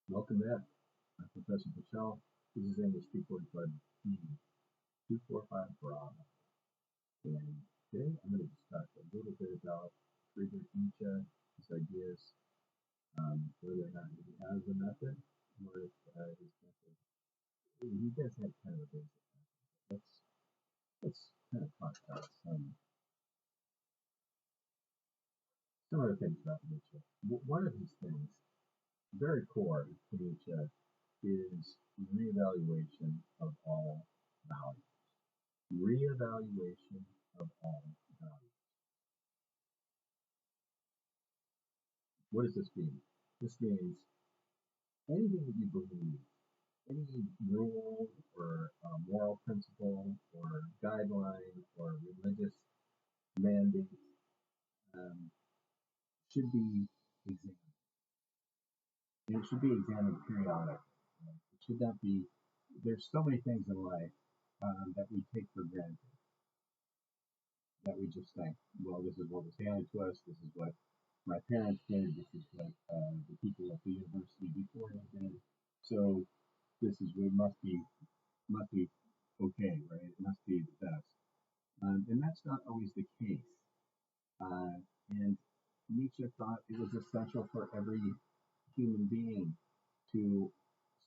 Welcome back. I'm Professor Patel. This is English 245B, 245 Bravo. And today I'm going to discuss a little bit about Friedrich Nietzsche, his ideas, whether or not he has a method, or if his method, he does have kind of a basic method. Let's kind of talk about some other things about Nietzsche. One of his things, very core to Nietzsche, is reevaluation of all values. Reevaluation of all values. What does this mean? This means anything that you believe, any rule or moral principle or guideline or religious mandate um, should be examined. And it should be examined periodically. It should not be, there's so many things in life that we take for granted, that we just think, well, this is what was handed to us, this is what my parents did, this is what the people at the university before me did. So this is what must be okay, right? It must be the best, and that's not always the case. And Nietzsche thought it was essential for every human being to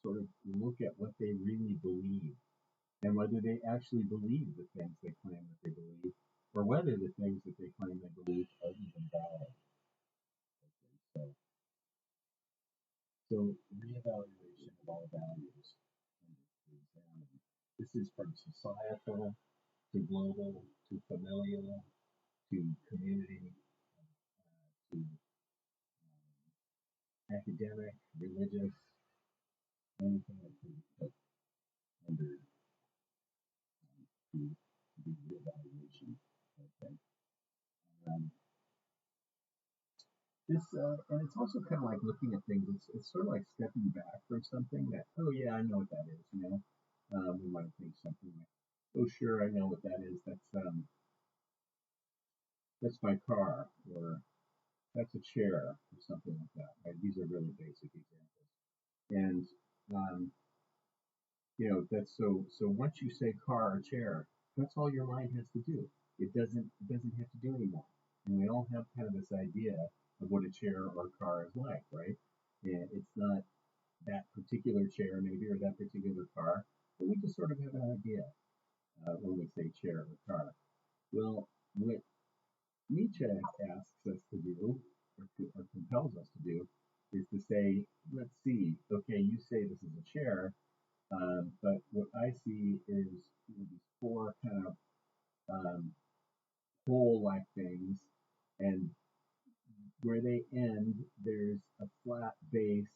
sort of look at what they really believe and whether they actually believe the things they claim that they believe, or whether the things that they claim they believe are even valid. Okay, so reevaluation of all values to examine. This is from societal to global to familial to community to academic, religious, anything that can be put under the reevaluation. Okay. Um, and it's also kind of like looking at things. It's sort of like stepping back from something that, oh yeah, I know what that is. We might think something like, oh sure, I know what that is. That's my car, or that's a chair, or something like that. Right? These are really basic examples. And um, that's so once you say car or chair, that's all your mind has to do. It doesn't have to do anymore. And we all have kind of this idea of what a chair or a car is like, right? And it's not that particular chair maybe or that particular car, but we just sort of have an idea when we say chair or car. Well, what Nietzsche asks us to do, or compels us to do, is to say, let's see, okay, you say this is a chair, but what I see is these four kind of pole-like things, and where they end, there's a flat base,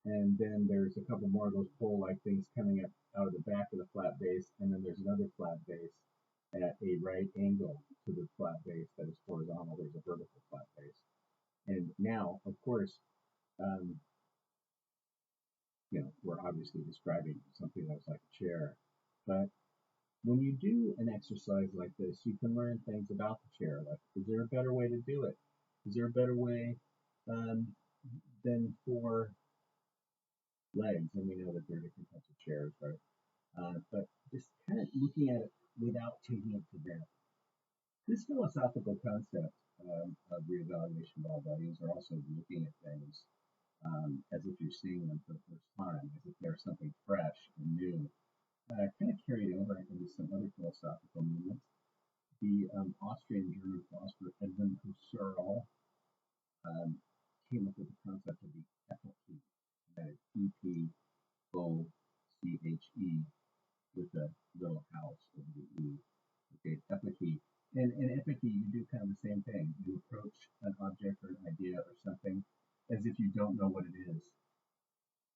and then there's a couple more of those pole-like things coming up out of the back of the flat base, and then there's another flat base at a right angle to the flat base that is horizontal. There's a vertical flat base. And now, of course, um, we're obviously describing something that's like a chair, but when you do an exercise like this, you can learn things about the chair. Like, is there a better way to do it? Is there a better way um, than four legs? And we know that there are different types of chairs, right? But just kind of looking at it without taking it for granted. This philosophical concept of reevaluation of all values are also looking at things as if you're seeing them for the first time, as if they're something fresh and new, kind of carried over into some other philosophical movements. The Austrian German philosopher Edmund Husserl came up with the concept of the epoche, that is Epoche, with a little house over the E. Okay, epoche. And in epoche, you do kind of the same thing. You approach an object or an idea or something as if you don't know what it is.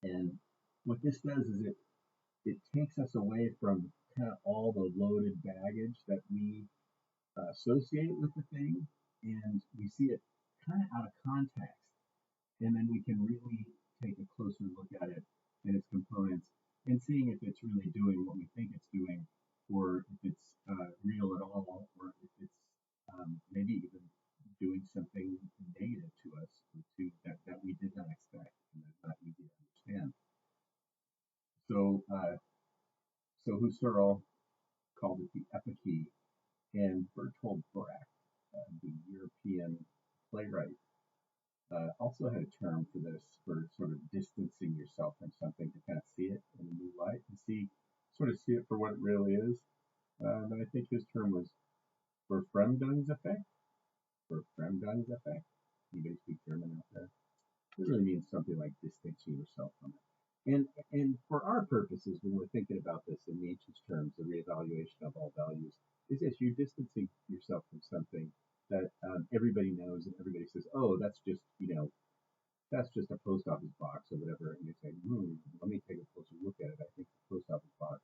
And what this does is it takes us away from kind of all the loaded baggage that we associate with the thing, and we see it kind of out of context, and then we can really take a closer look at it and its components, and seeing if it's really doing what we think it's doing, or if it's real at all, or if it's maybe even doing something negative to us, that we did not expect, and that's not easy to So, Husserl called it the epiche, and Bertolt Brecht, the European playwright, also had a term for this, for sort of distancing yourself from something to kind of see it in a new light and see it for what it really is. And I think his term was Verfremdungseffekt. Verfremdungseffekt. Anybody speak German out there? It really means something like distancing yourself from it. And for our purposes, when we're thinking about this in Nietzsche's terms, the reevaluation of all values, is this: you're distancing yourself from something that everybody knows and everybody says, oh, that's just a post office box or whatever, and you say, let me take a closer look at it. I think the post office box,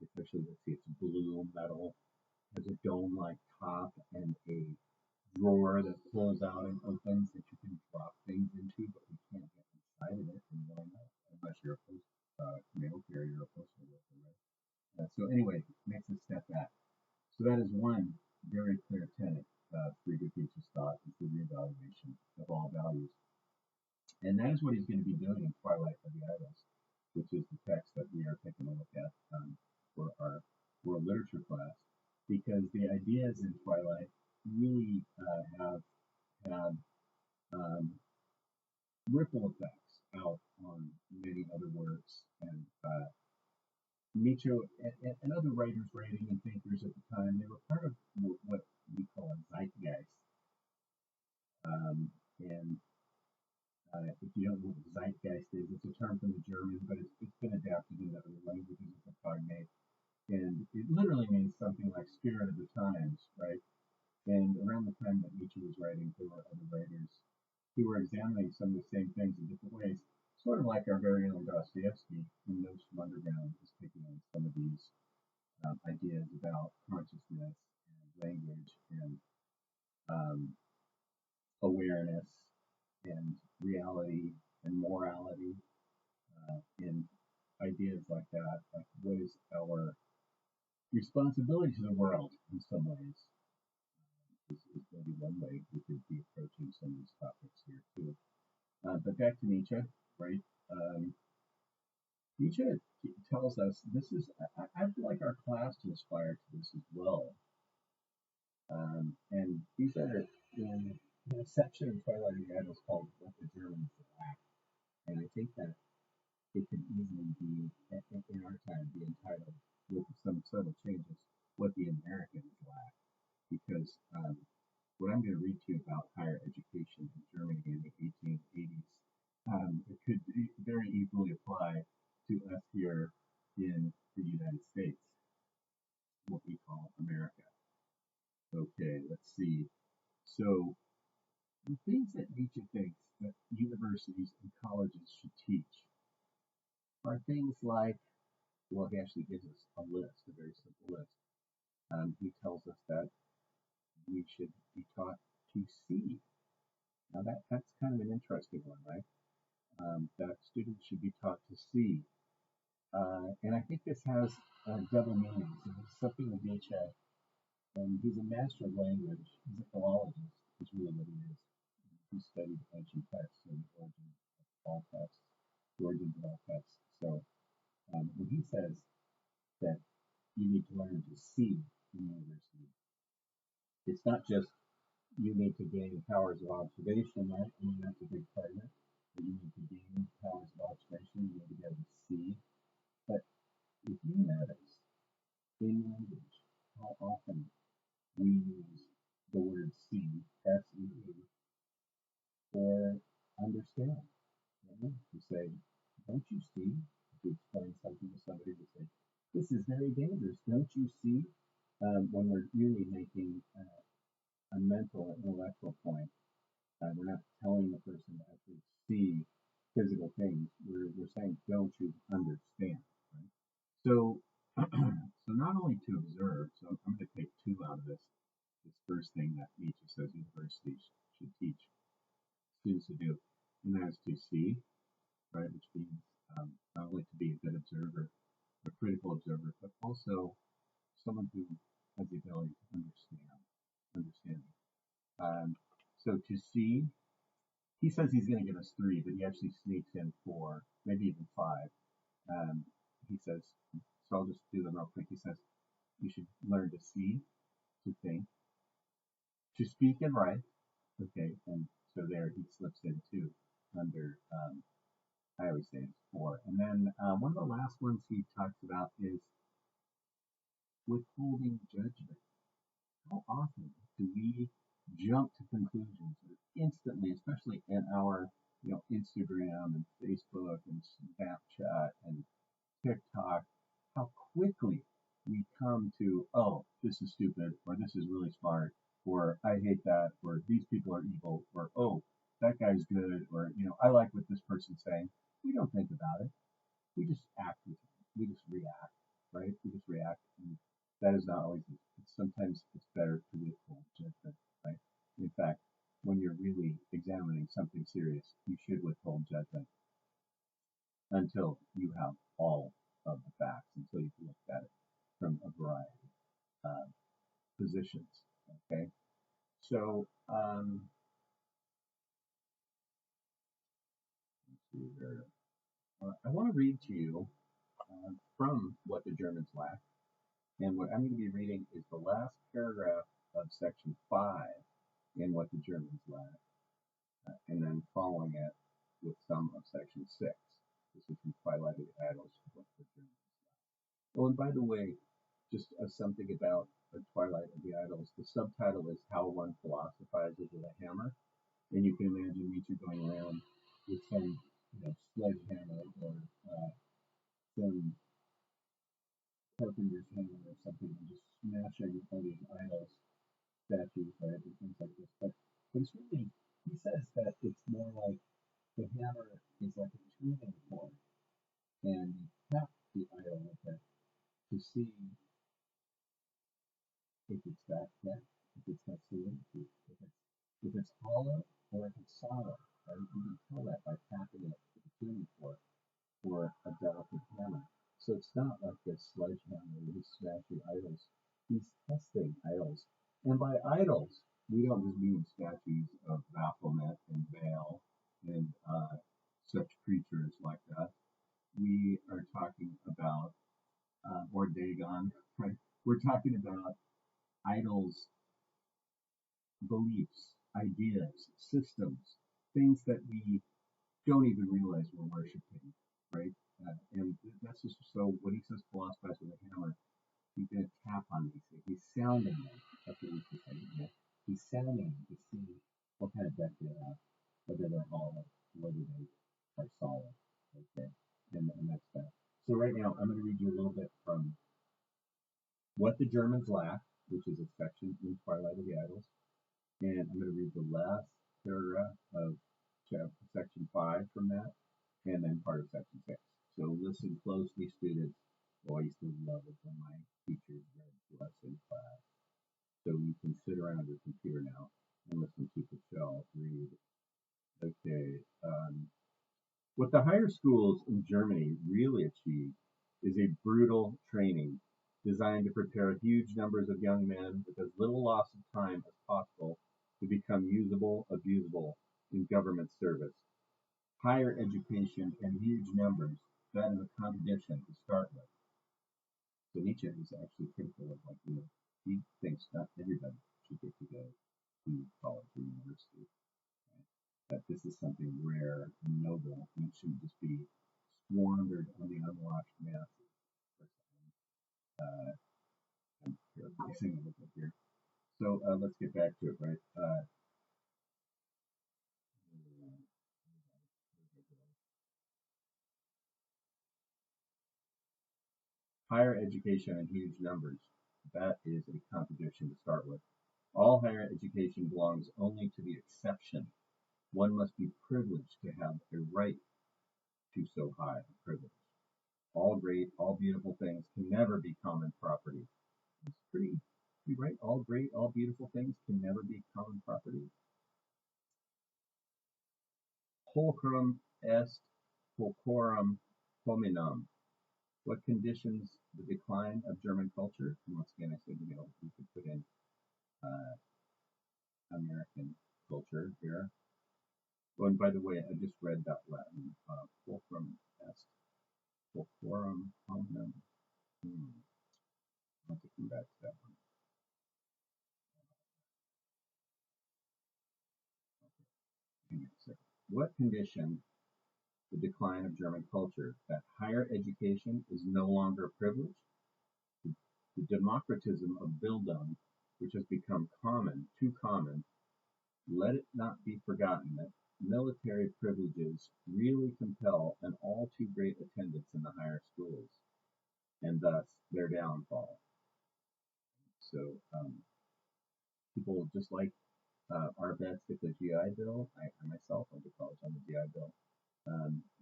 especially, let's see, it's blue metal, has a dome-like top and a drawer that pulls out and opens that you can drop things into, but you can't get inside of it, and why not? Unless you're a mail carrier or a postal worker, right? So anyway, makes us step back. So that is one very clear tenet of Friedrich Nietzsche's thought, is the reevaluation of all values. And that is what he's going to be doing in Twilight of the Idols, which is the text that we are taking a look at for our world literature class, because the ideas in Twilight really have had ripple effects out on many other works. And Nietzsche and other writers, writing and thinkers at the time, they were part of what we call a zeitgeist. And if you don't know what zeitgeist is, it's a term from the German, but it's been adapted into other languages as a cognate. And it literally means something like spirit of the times, right? And around the time that Nietzsche was writing, there were other writers who were examining some of the same things in different ways, sort of like our very own Dostoevsky, who knows from Underground, is taking on some of these ideas about consciousness and language and um, awareness and reality and morality and ideas like that. Like, what is our responsibility to the world in some ways? Is maybe one way we could be approaching some of these topics here too. But back to Nietzsche, right? Nietzsche tells us this is, I feel like our class to aspire to this as well. And these are in a section in Twilight of the Idols called What the Germans Lack. And I think that it could easily be, in our time, be entitled, with some subtle changes, What the Americans Lack. Because what I'm going to read to you about higher education in Germany in the 1880s, it could very easily apply to us here in the United States, what we call America. Okay, let's see. So, the things that Nietzsche thinks that universities and colleges should teach are things like, well, he actually gives us a list, a very simple list. He tells us that we should be taught to see. Now that's kind of an interesting one, right? That students should be taught to see. And I think this has double meanings. It's something with Nietzsche, and he's a master of language. He's a philologist, is really what he is. He studied ancient texts and the origin of all texts, the origins of all texts. So when he says that you need to learn to see in university, it's not just you need to gain powers of observation, right? I mean, that's a big part of it. But you need to gain powers of observation, you need to be able to see. But if you notice in language how often we use the word see, S-E-E, for understand. Right? To say, don't you see? To explain something to somebody, to say, this is very dangerous. Don't you see? When we're really making a mental and intellectual point, we're not telling the person to actually see physical things. We're saying, don't you understand? Right? So, so not only to observe. So I'm going to take two out of this first thing that Nietzsche says universities should teach students to do, and that is to see, right? Which means not only to be a good observer, a critical observer, but also someone who has the ability to understand. So to see, he says he's going to give us three, but he actually sneaks in four, maybe even five. he says, so I'll just do them real quick. He says, you should learn to see, to think, to speak and write. Okay, and so there he slips in too under, I always say it's four. And then one of the last ones he talks about is withholding judgment. How often do we jump to conclusions instantly, especially in our, Instagram and Facebook and Snapchat and TikTok, how quickly we come to, oh, this is stupid, or this is really smart, or I hate that, or these people are evil, or oh, that guy's good, or I like what this person's saying. We don't think about it. We just act with it. We just react, right? We just react, and that is not always. Sometimes it's better to withhold judgment, right? In fact, when you're really examining something serious, you should withhold judgment until you have all of the facts, until you've looked at it from a variety of positions. Okay, so let's see here. I want to read to you from What the Germans Lack, and what I'm going to be reading is the last paragraph of section 5 in What the Germans Lack, and then following it with some of section 6. This is from Twilight of the Idols, What the Germans Lack. Oh, and by the way, just something about the Twilight of the Idols. The subtitle is How One Philosophizes with a Hammer. And you can imagine Nietzsche going around with some sledgehammer or some carpenter's hammer or something and just smashing all these idols, statues, right, and things like this. But it's really, he says that it's more like the hammer is like a tuning fork, and you tap the idol with it to see if it's that depth, if it's that solidity, if it's hollow or if it's solid. Right? You can tell that by tapping it with a tuning fork or a delicate hammer. So it's not like this sledgehammer where he's smashing idols. He's testing idols. And by idols, we don't just mean statues of Baphomet and Baal and such creatures like that. We are talking about, or Dagon, right? We're talking about idols, beliefs, ideas, systems, things that we don't even realize we're worshiping, right? And that's just so when he says philosophize with a hammer, he's going to tap on these things. He's sounding them. That's what he's saying. Yeah? He's sounding to see what kind of depth they have, whether they're hollow, whether they are solid. Okay, and that's that. So right now, I'm going to read you a little bit from What the Germans Lack, which is a section in Twilight of the Idols, and I'm going to read the last paragraph of section 5 from that, and then part of section 6. So listen closely, students. Oh, I used to love it when my teachers read to us in class. So you can sit around your computer now and listen to the show read. Okay. What the higher schools in Germany really achieve is a brutal training designed to prepare huge numbers of young men with as little loss of time as possible to become usable, abusable in government service. Higher education and huge numbers, that is a contradiction to start with. So Nietzsche is actually critical of, he thinks not everybody should get to go to college or university. Right? That this is something rare and noble, and it shouldn't just be squandered on the unwashed masses. I'm paraphrasing a little bit here. So let's get back to it, right? Higher education in huge numbers. That is a contradiction to start with. All higher education belongs only to the exception. One must be privileged to have a right to so high a privilege. All great, all beautiful things can never be common property. It's pretty right. All great, all beautiful things can never be common property. Pulchrum est pulchorum hominum. What conditions the decline of German culture? And once again, I said, we could put in American culture here. Oh, and by the way, I just read that Latin, fulcrum est. forum hominum. I'll have to come back to that one. Hang on a second. What condition the decline of German culture? That higher education is no longer a privilege? The democratism of Bildung, which has become common, too common, let it not be forgotten that military privileges really compel an all too great attendance in the higher schools, and thus their downfall. So people just like our vets get the GI Bill. I myself went to college on the GI Bill.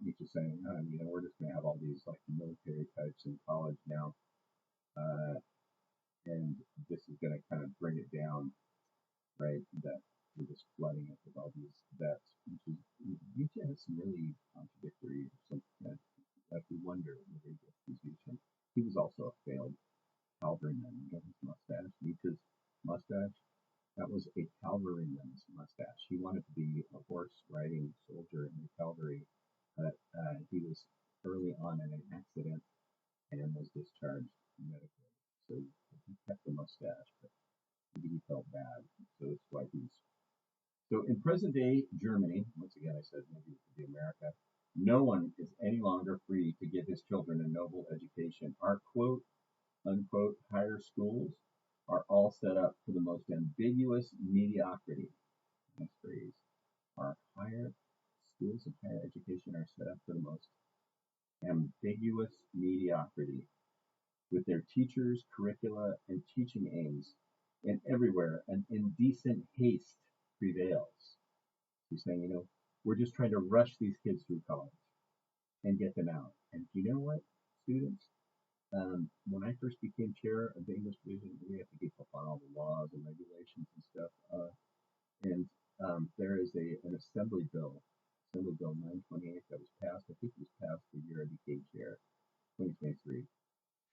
Nietzsche saying, we're just going to have all these like military types in college now, and this is going to kind of bring it down, right? That we're just flooding it with all these vets, which is Nietzsche has some really contradictory, something that we wonder where he gets these views from. He was also a failed cavalryman. You know his mustache, Nietzsche's mustache. That was a cavalryman's mustache. He wanted to be a horse riding soldier in the cavalry, but he was early on in an accident and was discharged medically. So he kept the mustache, but maybe he felt bad. So that's why he's. So in present day Germany, once again I said maybe it could be America, no one is any longer free to give his children a noble education. Our quote unquote higher schools are all set up for the most ambiguous mediocrity. Nice phrase. Our higher schools of higher education are set up for the most ambiguous mediocrity, with their teachers, curricula, and teaching aims, and everywhere an indecent haste prevails. He's saying, we're just trying to rush these kids through college and get them out. And you know what, students? When I first became chair of the English division, we have to keep up on all the laws and regulations and stuff. And there is an Assembly Bill 928 that was passed. I think it was passed the year I became chair, 2023.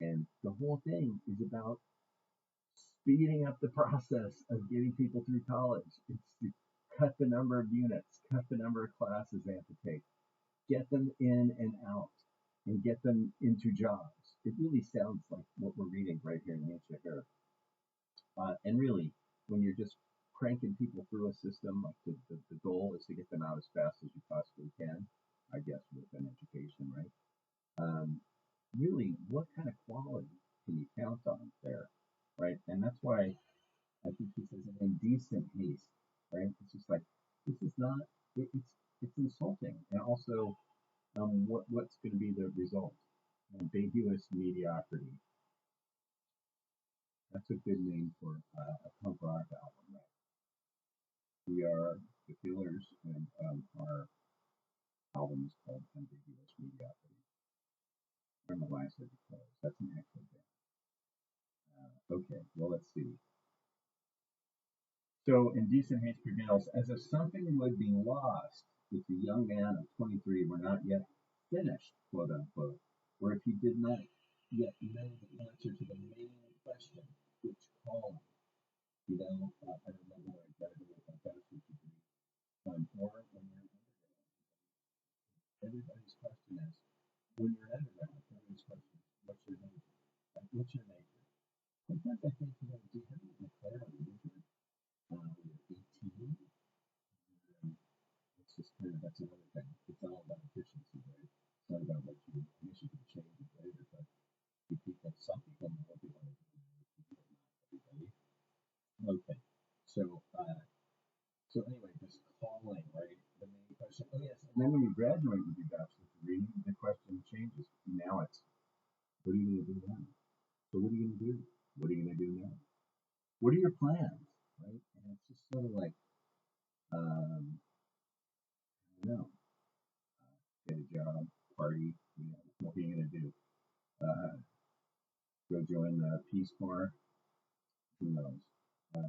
And the whole thing is about speeding up the process of getting people through college. It's to cut the number of units, cut the number of classes they have to take, get them in and out, and get them into jobs. It really sounds like what we're reading right here in Nietzsche here. And really, when you're just cranking people through a system, like the goal is to get them out as fast as you possibly can, I guess, with an education, right? Really, what kind of quality can you count on there, right? And that's why I think he says an indecent haste, right? It's just like, this is not, it's insulting. And also, what's going to be the result? Ambiguous mediocrity. That's a good name for a punk rock album, right? We are the Killers, and our album is called Ambiguous Mediocrity. I don't know why I said the Killers. That's an excellent band. Okay, well, let's see. So, indecent haste prevails, as if something would be lost if the young man of 23 were not yet finished, quote unquote, or if he did not yet know the answer to the main question, which calling? I remember when I graduated my bachelor's degree, or when you're an undergrad. Everybody's question is, when you're an undergrad, everybody's question is, what's your major? Like, what's your major? Sometimes I think, do you have to declare a major when you're 18? It's just kind of, that's another thing. It's all about efficiency, right? It's not about what you, I guess you can change it later, but some people know what they want to do, not everybody. Okay, so, anyway, this calling, right? The main question, oh yes, and then when you graduate with your bachelor's degree, the question changes. Now it's, what are you going to do now? So what are you going to do? What are you going to do now? What are your plans, right? And it's just sort of like, I don't know, get a job, party, what are you going to do? Go join the Peace Corps? Who knows?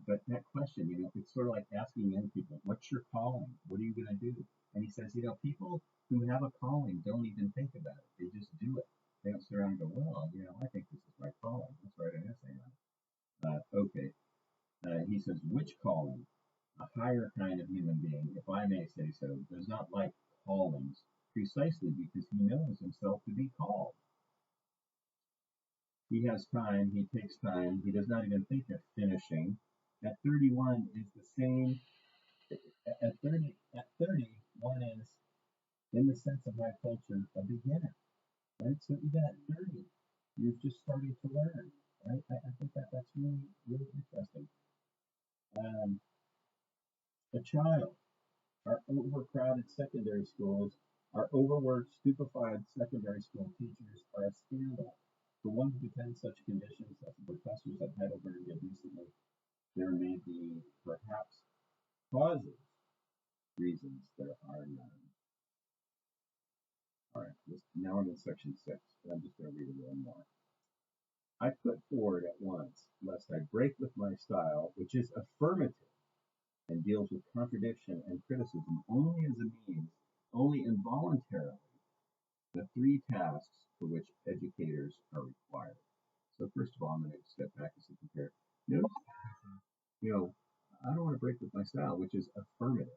But that question, it's sort of like asking young people, what's your calling? What are you going to do? And he says, people who have a calling don't even think about it. They just do it. They don't sit around and go, well, I think this is my calling. Let's write an essay on it. Okay. He says, which calling? A higher kind of human being, if I may say so, does not like callings precisely because he knows himself to be called. He has time, he takes time, he does not even think of finishing. At 31 is the same. At 30, one is, in the sense of my culture, a beginner, right? So even at 30, you're just starting to learn, right? I think that's really, really interesting. Um, a child, our overcrowded secondary schools, our overworked, stupefied secondary school teachers are a scandal. For one to defend such conditions as the professors at Heidelberg did recently, there may be perhaps causes, reasons there are none. All right, now I'm in section 6, but I'm just going to read a little more. I put forward at once, lest I break with my style, which is affirmative and deals with contradiction and criticism only as a means, only involuntarily, the three tasks for which educators are required. So first of all, I'm going to step back and compare. Notice, you know, I don't want to break with my style, which is affirmative.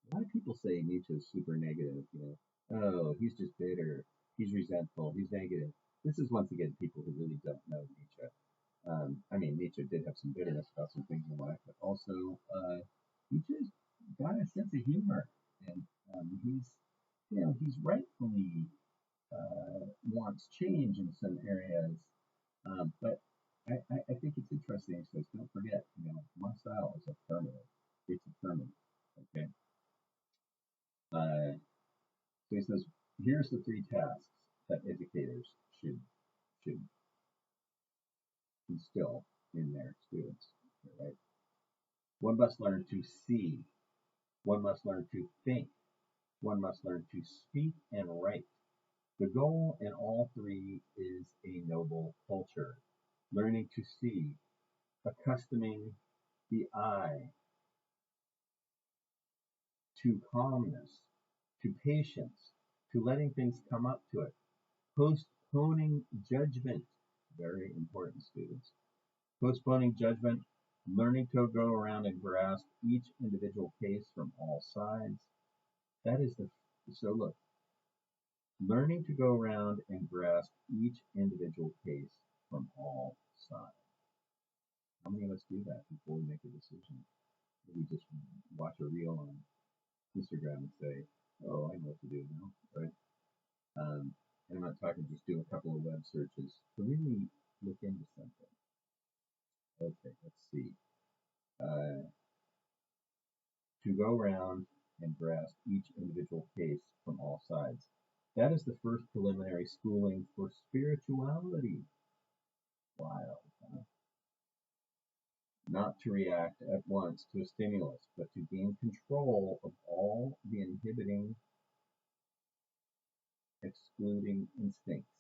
A lot of people say Nietzsche is super negative, oh, he's just bitter, he's resentful, he's negative. This is once again people who really don't know Nietzsche. I mean, Nietzsche did have some bitterness about some things in life, but also Nietzsche's got a sense of humor, and he's rightfully wants change in some areas, but I think it's interesting. He says, don't forget, my style is affirmative. It's affirmative. Okay. So he says, here's the three tasks that educators should instill in their students. Right? One must learn to see. One must learn to think. One must learn to speak and write. The goal in all three is a noble culture. Learning to see, accustoming the eye to calmness, to patience, to letting things come up to it, postponing judgment, very important, students, postponing judgment, learning to go around and grasp each individual case from all sides. That is so look, learning to go around and grasp each individual case from all sides. How many of us do that before we make a decision? We just watch a reel on Instagram and say, oh, I know what to do now, right? And I'm not talking just do a couple of web searches to really look into something. Okay, let's see. To go around and grasp each individual case from all sides. That is the first preliminary schooling for spirituality. Wild, huh? Not to react at once to a stimulus, but to gain control of all the inhibiting, excluding instincts.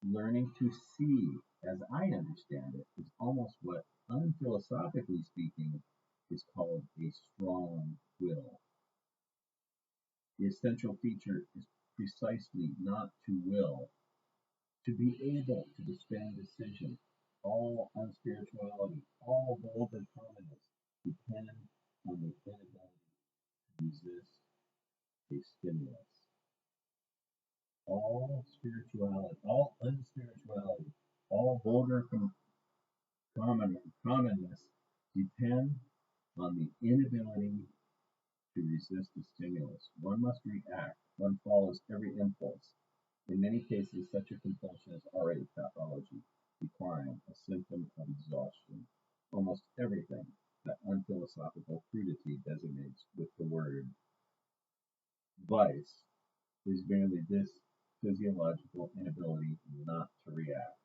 Learning to see, as I understand it, is almost what, unphilosophically speaking, is called a strong will. The essential feature is precisely not to will, to be able to dispense decision. All unspirituality, all bold commonness depend on the inability to resist a stimulus. All spirituality, all unspirituality, all vulgar commonness depend on the inability to resist a stimulus. One must react. One follows every impulse. In many cases, such a compulsion is already pathology, requiring a symptom of exhaustion. Almost everything that unphilosophical crudity designates with the word vice is merely this physiological inability not to react.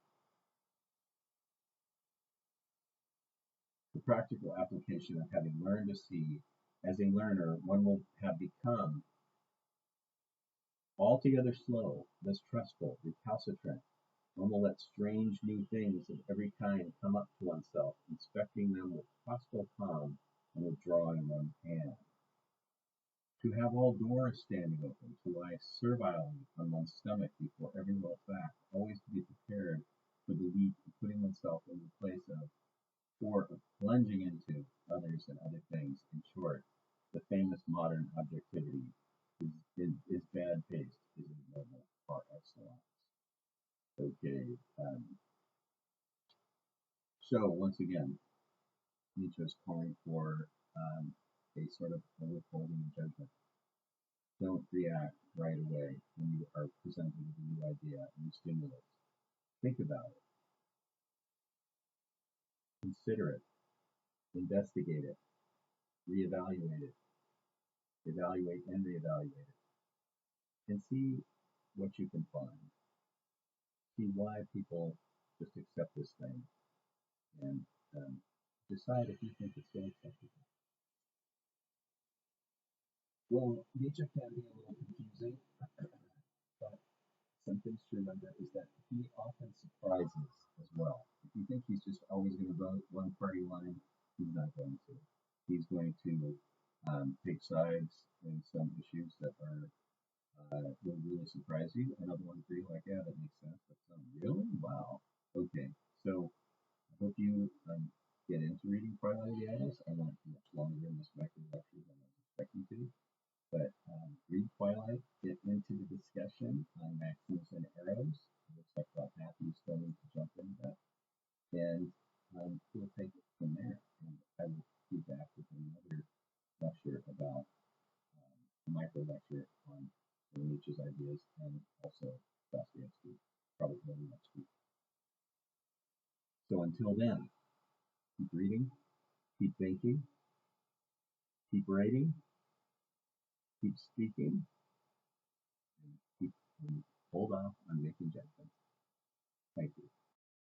The practical application of having learned to see, as a learner, one will have become altogether slow, mistrustful, recalcitrant. One will let strange new things of every kind come up to oneself, inspecting them with hostile calm and withdrawing one's hand. To have all doors standing open, to lie servilely on one's stomach before every little fact, always to be prepared for the leap of putting oneself in the place of, or of plunging into, others and other things. In short, the famous modern objectivity is bad taste, is ignoble par excellence. Okay, So once again, Nietzsche is calling for a sort of a withholding of judgment. Don't react right away when you are presented with a new idea, a new stimulus. Think about it, consider it, investigate it, reevaluate it, evaluate and reevaluate it, and see what you can find. See why people just accept this thing, and decide if you think it's still acceptable. Well, Nietzsche can be a little confusing, but some things to remember is that he often surprises as well. If you think he's just always going to vote one party line, he's not going to. He's going to take sides in some issues that are will really surprise you, and other ones where you're like, yeah, that makes sense, but some really, wow, okay. So I hope you get into reading Twilight of the Idols. I went much longer in this micro lecture than I was expecting to. But read Twilight, get into the discussion on Maximus and Eros. It looks like about half of you still need to jump into that. And we'll take it from there. And I will be back with another lecture about a micro lecture on Nietzsche's ideas and also Dostoevsky, probably early next week. So until then, keep reading, keep thinking, keep writing, keep speaking, and hold off on making judgments. Thank you.